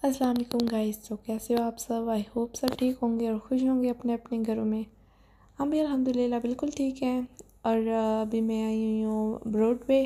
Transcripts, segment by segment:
अस्सलाम वालेकुम गाइस। तो कैसे हो आप सब? आई होप सब ठीक होंगे और खुश होंगे अपने अपने घरों में। हम भी अल्हम्दुलिल्लाह बिल्कुल ठीक हैं। और अभी मैं आई हुई हूँ रोड पे।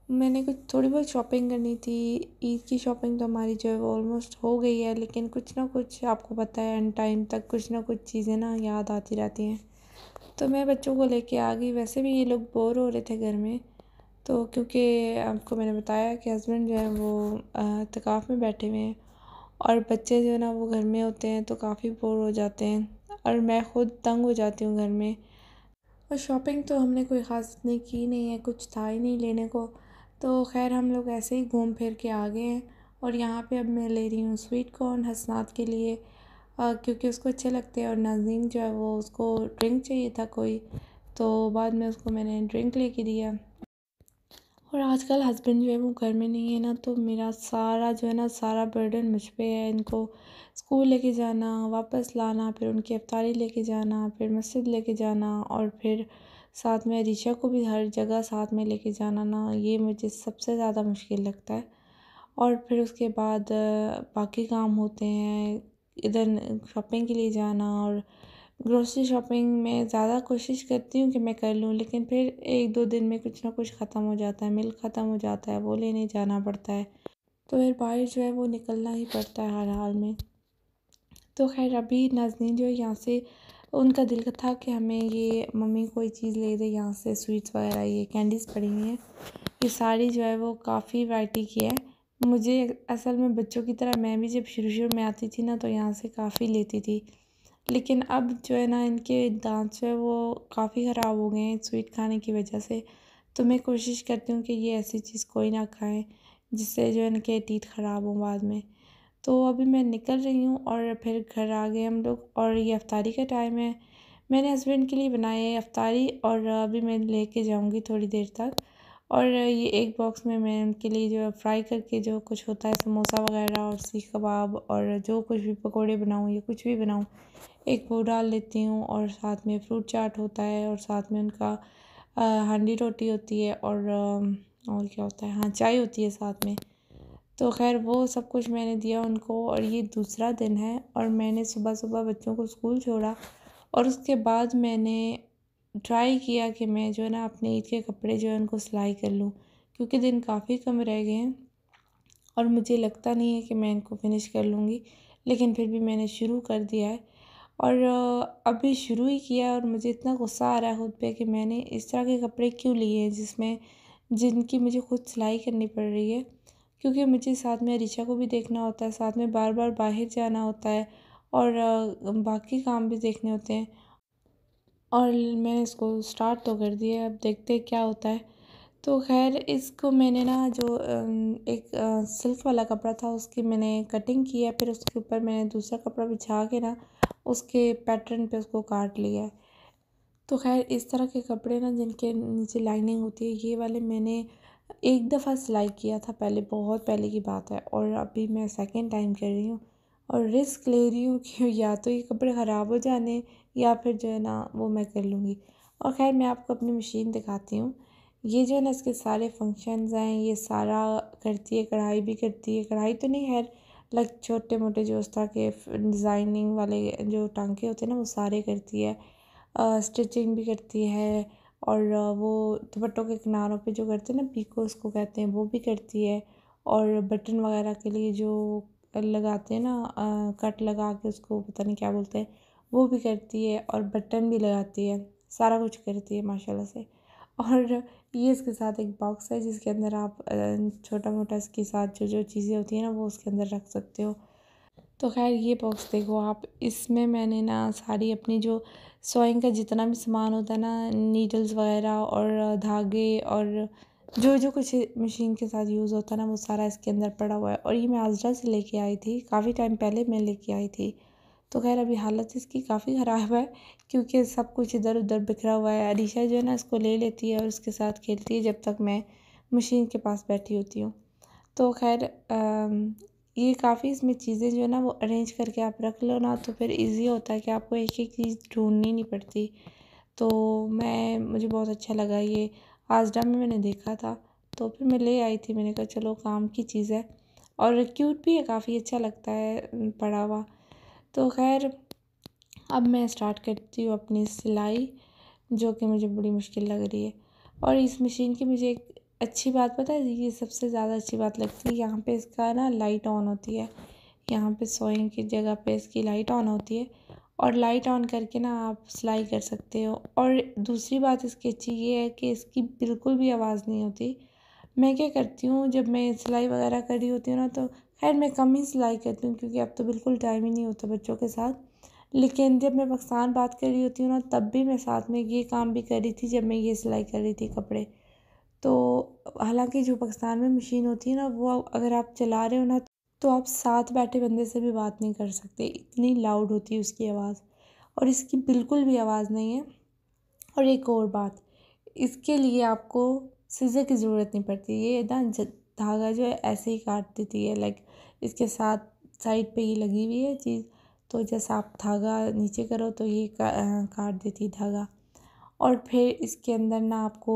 मैंने कुछ थोड़ी बहुत शॉपिंग करनी थी। ईद की शॉपिंग तो हमारी जो है वो ऑलमोस्ट हो गई है, लेकिन कुछ ना कुछ आपको पता है एंड टाइम तक कुछ ना कुछ चीज़ें ना याद आती रहती हैं। तो मैं बच्चों को लेके आ गई। वैसे भी ये लोग बोर हो रहे थे घर में, तो क्योंकि आपको मैंने बताया कि हस्बैंड जो है वो इत्तेकाफ़ में बैठे हुए हैं और बच्चे जो है ना वो घर में होते हैं तो काफ़ी बोर हो जाते हैं और मैं ख़ुद तंग हो जाती हूँ घर में। और शॉपिंग तो हमने कोई ख़ास इतनी की नहीं है, कुछ था ही नहीं लेने को। तो ख़ैर हम लोग ऐसे ही घूम फिर के आ गए हैं। और यहाँ पे अब मैं ले रही हूँ स्वीट कॉर्न हसनात के लिए, क्योंकि उसको अच्छे लगते हैं। और नाज़नीन जो है वो उसको ड्रिंक चाहिए था कोई, तो बाद में उसको मैंने ड्रिंक लेके दिया। और आजकल हस्बैंड जो है वो घर में नहीं है ना, तो मेरा सारा जो है ना सारा बर्डन मुझ पे है। इनको स्कूल लेके जाना, वापस लाना, फिर उनकी इफ्तारी लेके जाना, फिर मस्जिद लेके जाना, और फिर साथ में रिशा को भी हर जगह साथ में लेके जाना ना, ये मुझे सबसे ज़्यादा मुश्किल लगता है। और फिर उसके बाद बाकी काम होते हैं, इधर शॉपिंग के लिए जाना। और ग्रोसरी शॉपिंग में ज़्यादा कोशिश करती हूँ कि मैं कर लूँ, लेकिन फिर एक दो दिन में कुछ ना कुछ ख़त्म हो जाता है, मिल्क ख़त्म हो जाता है, वो लेने जाना पड़ता है। तो फिर बाहर जो है वो निकलना ही पड़ता है हर हाल में। तो खैर अभी नाज़नीन जो है यहाँ से, उनका दिल था कि हमें ये मम्मी कोई चीज़ ले दे यहाँ से, स्वीट्स वगैरह, ये कैंडीज़ पड़ी हुई हैं। ये सारी जो है वो काफ़ी वैरायटी की है। मुझे असल में बच्चों की तरह मैं भी जब शुरू शुरू में आती थी ना, तो यहाँ से काफ़ी लेती थी। लेकिन अब जो है ना इनके दाँत जो है वो काफ़ी ख़राब हो गए हैं स्वीट खाने की वजह से। तो मैं कोशिश करती हूँ कि ये ऐसी चीज़ कोई ना खाएं जिससे जो है इनके टीथ ख़राब हों बाद में। तो अभी मैं निकल रही हूँ और फिर घर आ गए हम लोग, और ये इफ्तारी का टाइम है। मैंने हस्बैंड के लिए बनाई है इफ्तारी, और अभी मैं लेके जाऊँगी थोड़ी देर तक। और ये एक बॉक्स में मैं उनके लिए जो फ्राई करके जो कुछ होता है समोसा वगैरह और सीख कबाब और जो कुछ भी पकोड़े बनाऊँ या कुछ भी बनाऊँ, एक वो डाल लेती हूँ। और साथ में फ्रूट चाट होता है, और साथ में उनका हांडी रोटी होती है, और क्या होता है, हाँ, चाय होती है साथ में। तो खैर वो सब कुछ मैंने दिया उनको। और ये दूसरा दिन है और मैंने सुबह सुबह बच्चों को स्कूल छोड़ा, और उसके बाद मैंने ट्राई किया कि मैं जो है ना अपने ईद के कपड़े जो है उनको सिलाई कर लूँ, क्योंकि दिन काफ़ी कम रह गए हैं और मुझे लगता नहीं है कि मैं इनको फिनिश कर लूँगी। लेकिन फिर भी मैंने शुरू कर दिया है, और अभी शुरू ही किया है। और मुझे इतना गुस्सा आ रहा है खुद पे कि मैंने इस तरह के कपड़े क्यों लिए हैं जिनकी मुझे खुद सिलाई करनी पड़ रही है, क्योंकि मुझे साथ में रिचा को भी देखना होता है, साथ में बार बार बाहर जाना होता है, और बाकी काम भी देखने होते हैं। और मैंने इसको स्टार्ट तो कर दिया है, अब देखते हैं क्या होता है। तो खैर इसको मैंने ना जो एक सिल्क वाला कपड़ा था उसकी मैंने कटिंग की है, फिर उसके ऊपर मैंने दूसरा कपड़ा बिछा के ना उसके पैटर्न पे उसको काट लिया है। तो खैर इस तरह के कपड़े ना जिनके नीचे लाइनिंग होती है, ये वाले मैंने एक दफ़ा सिलाई किया था पहले, बहुत पहले की बात है, और अभी मैं सेकंड टाइम कर रही हूँ। और रिस्क ले रही हूँ कि या तो ये कपड़े ख़राब हो जाने, या फिर जो है ना वो मैं कर लूँगी। और खैर मैं आपको अपनी मशीन दिखाती हूँ। ये जो है ना इसके सारे फंक्शंस हैं, ये सारा करती है, कढ़ाई भी करती है। कढ़ाई तो नहीं, खैर लाइक छोटे मोटे जो उस तरह के डिज़ाइनिंग वाले जो टांके होते हैं ना, वो सारे करती है। स्टिचिंग भी करती है, और वो दुपट्टों के किनारों पे जो करते हैं ना, पीको उसको कहते हैं, वो भी करती है। और बटन वगैरह के लिए जो लगाते हैं ना, कट लगा के उसको पता नहीं क्या बोलते हैं, वो भी करती है। और बटन भी लगाती है, सारा कुछ करती है माशाल्लाह से। और ये इसके साथ एक बॉक्स है जिसके अंदर आप छोटा मोटा इसके साथ जो जो चीज़ें होती हैं ना वो उसके अंदर रख सकते हो। तो खैर ये बॉक्स देखो आप, इसमें मैंने ना सारी अपनी जो सोइंग का जितना भी सामान होता है ना, नीडल्स वगैरह और धागे और जो जो कुछ मशीन के साथ यूज़ होता है ना, वो सारा इसके अंदर पड़ा हुआ है। और ये मैं आजरा से लेके आई थी, काफ़ी टाइम पहले मैं लेके आई थी। तो खैर अभी हालत इसकी काफ़ी ख़राब है, क्योंकि सब कुछ इधर उधर बिखरा हुआ है। अरीशा जो है ना इसको ले लेती है और उसके साथ खेलती है जब तक मैं मशीन के पास बैठी होती हूँ। तो खैर ये काफ़ी इसमें चीज़ें जो है ना वो अरेंज करके आप रख लो ना, तो फिर इजी होता है कि आपको एक एक चीज़ ढूंढनी नहीं पड़ती। तो मुझे बहुत अच्छा लगा ये, आजरा में मैंने देखा था तो फिर मैं ले आई थी। मैंने कहा चलो काम की चीज़ है। और क्यूट भी है, काफ़ी अच्छा लगता है पड़ा हुआ। तो खैर अब मैं स्टार्ट करती हूँ अपनी सिलाई, जो कि मुझे बड़ी मुश्किल लग रही है। और इस मशीन की मुझे एक अच्छी बात पता है, ये सबसे ज़्यादा अच्छी बात लगती है, यहाँ पे इसका ना लाइट ऑन होती है। यहाँ पे सोइंग की जगह पे इसकी लाइट ऑन होती है और लाइट ऑन करके ना आप सिलाई कर सकते हो। और दूसरी बात इसकी अच्छी ये है कि इसकी बिल्कुल भी आवाज़ नहीं होती। मैं क्या करती हूँ, जब मैं सिलाई वगैरह कर रही होती हूँ ना, तो खैर मैं कम ही सिलाई करती हूँ क्योंकि अब तो बिल्कुल टाइम ही नहीं होता बच्चों के साथ। लेकिन जब मैं पाकिस्तान बात कर रही होती हूँ ना, तब भी मैं साथ में ये काम भी कर रही थी जब मैं ये सिलाई कर रही थी कपड़े। तो हालांकि जो पाकिस्तान में मशीन होती है ना, वो अगर आप चला रहे हो ना, तो आप साथ बैठे बंदे से भी बात नहीं कर सकते, इतनी लाउड होती है उसकी आवाज़। और इसकी बिल्कुल भी आवाज़ नहीं है। और एक और बात, इसके लिए आपको सीज़र की ज़रूरत नहीं पड़ती। ये ना धागा जो है ऐसे ही काट देती है, लाइक इसके साथ साइड पे ये लगी हुई है चीज़, तो जैसा आप धागा नीचे करो तो ये काट देती है धागा। और फिर इसके अंदर ना आपको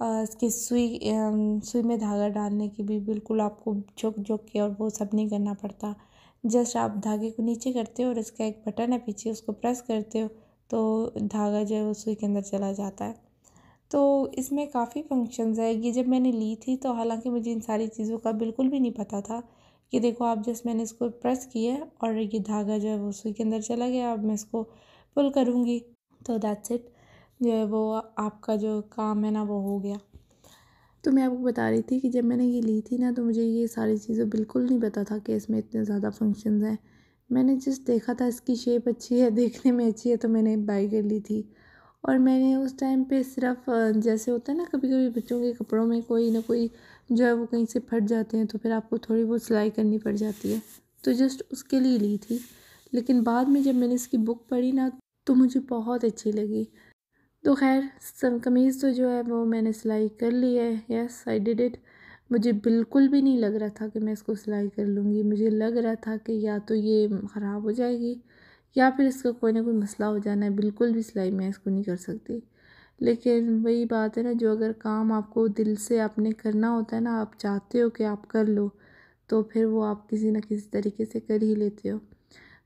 इसकी सुई में धागा डालने की भी बिल्कुल आपको झुक झुक के और वो सब नहीं करना पड़ता। जस्ट आप धागे को नीचे करते हो और इसका एक बटन है पीछे, उसको प्रेस करते हो तो धागा जो है वो सुई के अंदर चला जाता है। तो इसमें काफ़ी फंक्शंस है। ये जब मैंने ली थी तो हालांकि मुझे इन सारी चीज़ों का बिल्कुल भी नहीं पता था कि देखो आप जस्ट मैंने इसको प्रेस किया है और ये धागा जो है वो सुई के अंदर चला गया। अब मैं इसको पुल करूँगी तो दैट्स इट, जो है वो आपका जो काम है ना वो हो गया। तो मैं आपको बता रही थी कि जब मैंने ये ली थी ना, तो मुझे ये सारी चीज़ें बिल्कुल नहीं पता था कि इसमें इतने ज़्यादा फंक्शंस हैं। मैंने जस्ट देखा था इसकी शेप अच्छी है, देखने में अच्छी है, तो मैंने बाई कर ली थी। और मैंने उस टाइम पे सिर्फ जैसे होता है ना, कभी कभी बच्चों के कपड़ों में कोई ना कोई जो है वो कहीं से फट जाते हैं, तो फिर आपको थोड़ी बहुत सिलाई करनी पड़ जाती है, तो जस्ट उसके लिए ली थी। लेकिन बाद में जब मैंने इसकी बुक पढ़ी ना, तो मुझे बहुत अच्छी लगी। तो खैर कमीज़ तो जो है वो मैंने सिलाई कर ली है। Yes I did it. मुझे बिल्कुल भी नहीं लग रहा था कि मैं इसको सिलाई कर लूँगी। मुझे लग रहा था कि या तो ये ख़राब हो जाएगी या फिर इसका कोई ना कोई मसला हो जाना है, बिल्कुल भी सिलाई मैं इसको नहीं कर सकती। लेकिन वही बात है ना, जो अगर काम आपको दिल से आपने करना होता है ना, आप चाहते हो कि आप कर लो, तो फिर वो आप किसी न किसी तरीके से कर ही लेते हो।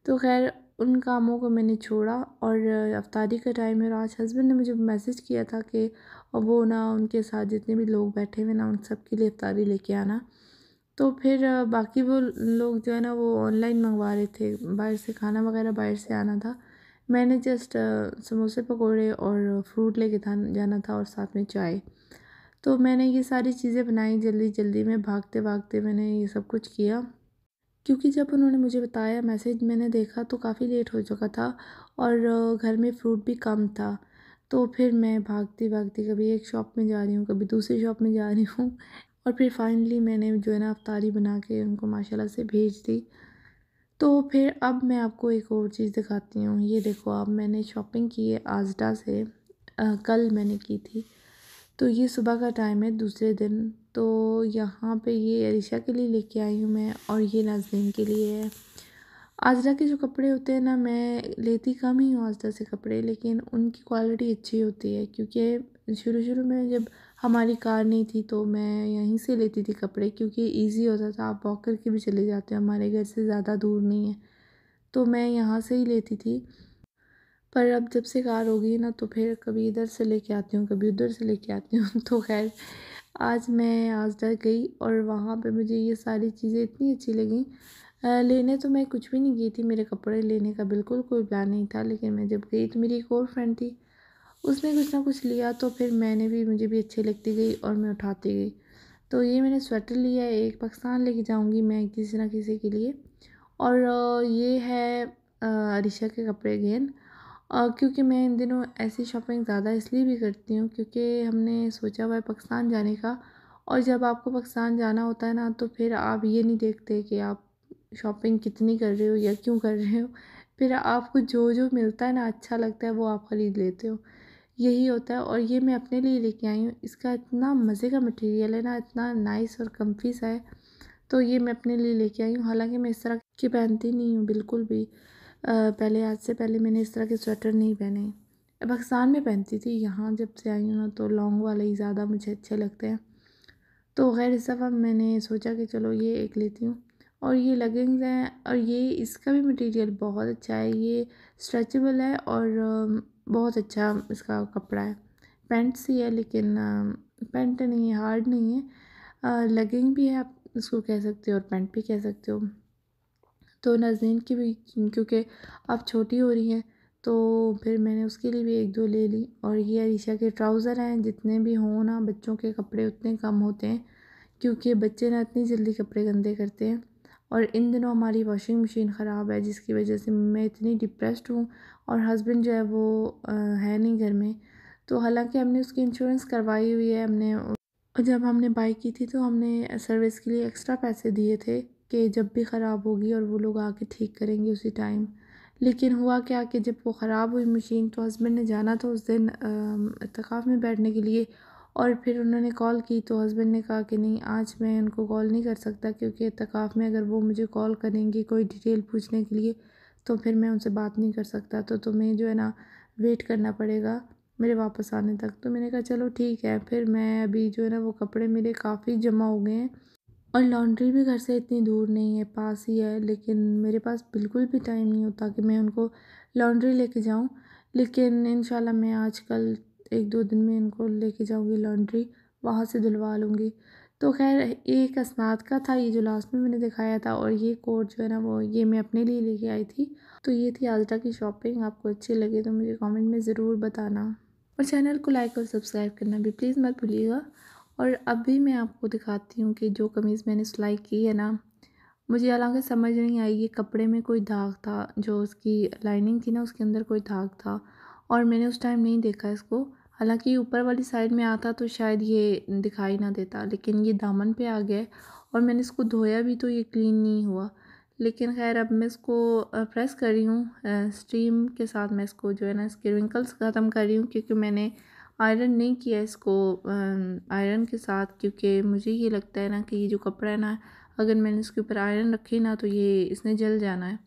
तो खैर उन कामों को मैंने छोड़ा और अफ्तारी का टाइम है और आज हस्बैंड ने मुझे मैसेज किया था कि वो ना उनके साथ जितने भी लोग बैठे हुए ना, उन सब के लिए अफ्तारी लेके आना। तो फिर बाकी वो लोग जो है ना वो ऑनलाइन मंगवा रहे थे, बाहर से खाना वगैरह बाहर से आना था। मैंने जस्ट समोसे पकोड़े और फ्रूट लेके था जाना था और साथ में चाय। तो मैंने ये सारी चीज़ें बनाई जल्दी जल्दी में, भागते भागते मैंने ये सब कुछ किया। क्योंकि जब उन्होंने मुझे बताया मैसेज, मैंने देखा तो काफ़ी लेट हो चुका था और घर में फ्रूट भी कम था। तो फिर मैं भागती भागती कभी एक शॉप में जा रही हूँ, कभी दूसरी शॉप में जा रही हूँ और फिर फाइनली मैंने जो है ना अफ्तारी बना के उनको माशाल्लाह से भेज दी। तो फिर अब मैं आपको एक और चीज़ दिखाती हूँ। ये देखो, अब मैंने शॉपिंग की है आज़डा से, कल मैंने की थी। तो ये सुबह का टाइम है दूसरे दिन। तो यहाँ पे ये अरीशा के लिए लेके आई हूँ मैं और ये नाज़नीन के लिए है। आज़रा के जो कपड़े होते हैं ना, मैं लेती कम ही हूँ आज़रा से कपड़े, लेकिन उनकी क्वालिटी अच्छी होती है क्योंकि शुरू शुरू में जब हमारी कार नहीं थी तो मैं यहीं से लेती थी कपड़े, क्योंकि इजी होता था, आप वॉक करके भी चले जाते हो, हमारे घर से ज़्यादा दूर नहीं है, तो मैं यहाँ से ही लेती थी। पर अब जब से कार हो गई है ना, तो फिर कभी इधर से लेके आती हूँ, कभी उधर से लेके आती हूँ तो खैर आज मैं आज़रा गई और वहाँ पे मुझे ये सारी चीज़ें इतनी अच्छी लगी। लेने तो मैं कुछ भी नहीं गई थी, मेरे कपड़े लेने का बिल्कुल कोई प्लान नहीं था, लेकिन मैं जब गई तो मेरी एक और फ्रेंड थी, उसने कुछ ना कुछ लिया तो फिर मुझे भी अच्छी लगती गई और मैं उठाती गई। तो ये मैंने स्वेटर लिया है, एक पाकिस्तान लेके जाऊँगी मैं किसी ना किसी के लिए। और ये है अरीशा के कपड़े गेन। क्योंकि मैं इन दिनों ऐसी शॉपिंग ज़्यादा इसलिए भी करती हूँ क्योंकि हमने सोचा हुआ है पाकिस्तान जाने का। और जब आपको पाकिस्तान जाना होता है ना, तो फिर आप ये नहीं देखते कि आप शॉपिंग कितनी कर रहे हो या क्यों कर रहे हो। फिर आपको जो जो मिलता है ना, अच्छा लगता है, वो आप ख़रीद लेते हो, यही होता है। और ये मैं अपने लिए लेके आई हूँ, इसका इतना मज़े का मटेरियल है ना, इतना नाइस और कम्फी सा है। तो ये मैं अपने लिए लेके आई हूँ। हालांकि मैं इस तरह की पहनती नहीं हूँ बिल्कुल भी। पहले, आज से पहले मैंने इस तरह के स्वेटर नहीं पहने। पाकिस्तान में पहनती थी, यहाँ जब से आई हूँ ना तो लॉन्ग वाले ही ज़्यादा मुझे अच्छे लगते हैं। तो खैर इस दफ़ा मैंने सोचा कि चलो ये एक लेती हूँ। और ये लेगिंग्स हैं और ये इसका भी मटेरियल बहुत अच्छा है, ये स्ट्रेचेबल है और बहुत अच्छा इसका कपड़ा है। पैंट सी है लेकिन पैंट नहीं है, हार्ड नहीं है, लेगिंग भी है आप इसको कह सकते हो और पैंट भी कह सकते हो। तो नाज़नीन की भी क्योंकि अब छोटी हो रही हैं तो फिर मैंने उसके लिए भी एक दो ले ली। और ये अरीशा के ट्राउज़र हैं, जितने भी हों ना बच्चों के कपड़े उतने कम होते हैं क्योंकि बच्चे ना इतनी जल्दी कपड़े गंदे करते हैं। और इन दिनों हमारी वॉशिंग मशीन ख़राब है जिसकी वजह से मैं इतनी डिप्रेस्ड हूँ और हस्बैंड जो है वो है नहीं घर में। तो हालांकि हमने उसकी इंश्योरेंस करवाई हुई है, हमने और जब हमने बाई की थी तो हमने सर्विस के लिए एक्स्ट्रा पैसे दिए थे कि जब भी ख़राब होगी और वो लोग आके ठीक करेंगे उसी टाइम। लेकिन हुआ क्या कि जब वो ख़राब हुई मशीन तो हस्बैंड ने जाना था उस दिन इत्तेकाफ़ में बैठने के लिए। और फिर उन्होंने कॉल की तो हस्बैंड ने कहा कि नहीं आज मैं उनको कॉल नहीं कर सकता क्योंकि इत्तेकाफ़ में अगर वो मुझे कॉल करेंगे कोई डिटेल पूछने के लिए तो फिर मैं उनसे बात नहीं कर सकता, तो तुम्हें जो है ना वेट करना पड़ेगा मेरे वापस आने तक। तो मैंने कहा चलो ठीक है। फिर मैं अभी जो है ना वो कपड़े मेरे काफ़ी जमा हो गए हैं और लॉन्ड्री भी घर से इतनी दूर नहीं है, पास ही है, लेकिन मेरे पास बिल्कुल भी टाइम नहीं होता कि मैं उनको लॉन्ड्री लेके जाऊं। लेकिन इंशाल्लाह मैं आजकल एक दो दिन में इनको लेके जाऊंगी लॉन्ड्री, वहाँ से धुलवा लूँगी। तो खैर एक असनाद का था ये जो लास्ट में मैंने दिखाया था, और ये कोट जो है ना वो ये मैं अपने लिए लेके आई थी। तो ये थी आल्टा की शॉपिंग। आपको अच्छी लगे तो मुझे कमेंट में ज़रूर बताना और चैनल को लाइक और सब्सक्राइब करना भी प्लीज़ मत भूलिएगा। और अभी मैं आपको दिखाती हूँ कि जो कमीज़ मैंने सिलाई की है ना, मुझे हालांकि समझ नहीं आई ये कपड़े में कोई दाग था, जो उसकी लाइनिंग थी ना उसके अंदर कोई दाग था और मैंने उस टाइम नहीं देखा इसको। हालांकि ऊपर वाली साइड में आता तो शायद ये दिखाई ना देता, लेकिन ये दामन पे आ गया और मैंने इसको धोया भी तो ये क्लीन नहीं हुआ। लेकिन खैर अब मैं इसको प्रेस कर रही हूँ स्टीम के साथ। मैं इसको जो है ना इसके रिंकल्स ख़त्म कर रही हूँ क्योंकि मैंने आयरन नहीं किया इसको आयरन के साथ, क्योंकि मुझे ये लगता है ना कि ये जो कपड़ा है ना अगर मैंने इसके ऊपर आयरन रखी ना तो ये इसने जल जाना है।